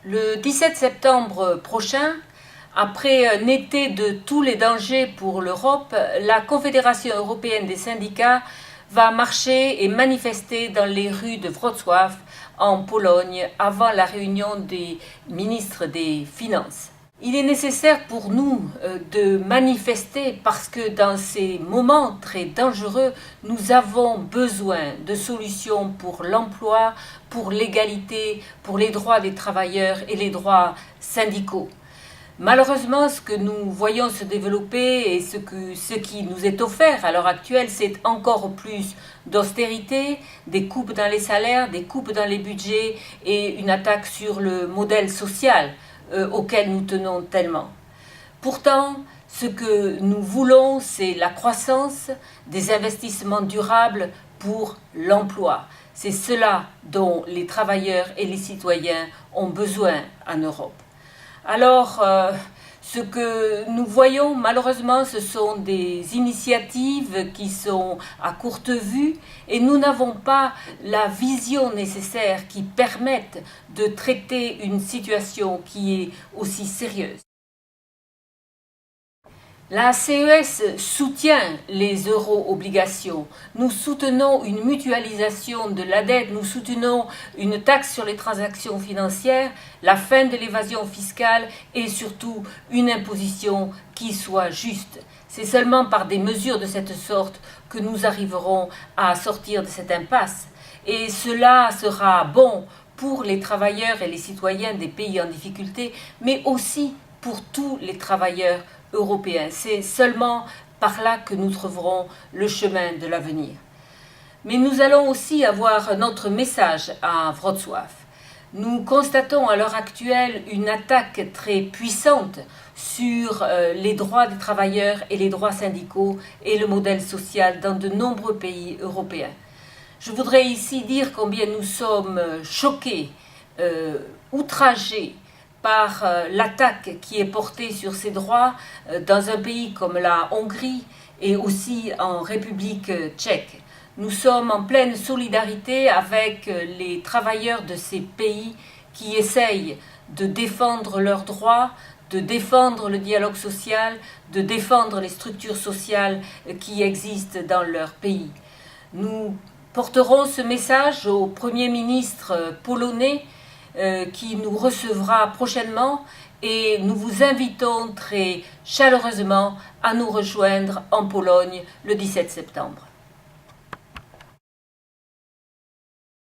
Le 17 septembre prochain, après un été de tous les dangers pour l'Europe, la Confédération européenne des syndicats va marcher et manifester dans les rues de Wrocław, en Pologne, avant la réunion des ministres des Finances. Il est nécessaire pour nous de manifester parce que dans ces moments très dangereux, nous avons besoin de solutions pour l'emploi, pour l'égalité, pour les droits des travailleurs et les droits syndicaux. Malheureusement, ce que nous voyons se développer et ce qui nous est offert à l'heure actuelle, c'est encore plus d'austérité, des coupes dans les salaires, des coupes dans les budgets et une attaque sur le modèle social auquel nous tenons tellement. Pourtant, ce que nous voulons, c'est la croissance, des investissements durables pour l'emploi. C'est cela dont les travailleurs et les citoyens ont besoin en Europe. Alors, ce que nous voyons malheureusement, ce sont des initiatives qui sont à courte vue et nous n'avons pas la vision nécessaire qui permette de traiter une situation qui est aussi sérieuse. La CES soutient les euro-obligations. Nous soutenons une mutualisation de la dette, nous soutenons une taxe sur les transactions financières, la fin de l'évasion fiscale et surtout une imposition qui soit juste. C'est seulement par des mesures de cette sorte que nous arriverons à sortir de cette impasse. Et cela sera bon pour les travailleurs et les citoyens des pays en difficulté, mais aussi pour tous les travailleurs européens. C'est seulement par là que nous trouverons le chemin de l'avenir. Mais nous allons aussi avoir notre message à Wrocław. Nous constatons à l'heure actuelle une attaque très puissante sur les droits des travailleurs et les droits syndicaux et le modèle social dans de nombreux pays européens. Je voudrais ici dire combien nous sommes choqués, outragés par l'attaque qui est portée sur ces droits dans un pays comme la Hongrie et aussi en République tchèque. Nous sommes en pleine solidarité avec les travailleurs de ces pays qui essayent de défendre leurs droits, de défendre le dialogue social, de défendre les structures sociales qui existent dans leur pays. Nous porterons ce message au Premier ministre polonais qui nous recevra prochainement et nous vous invitons très chaleureusement à nous rejoindre en Pologne le 17 septembre.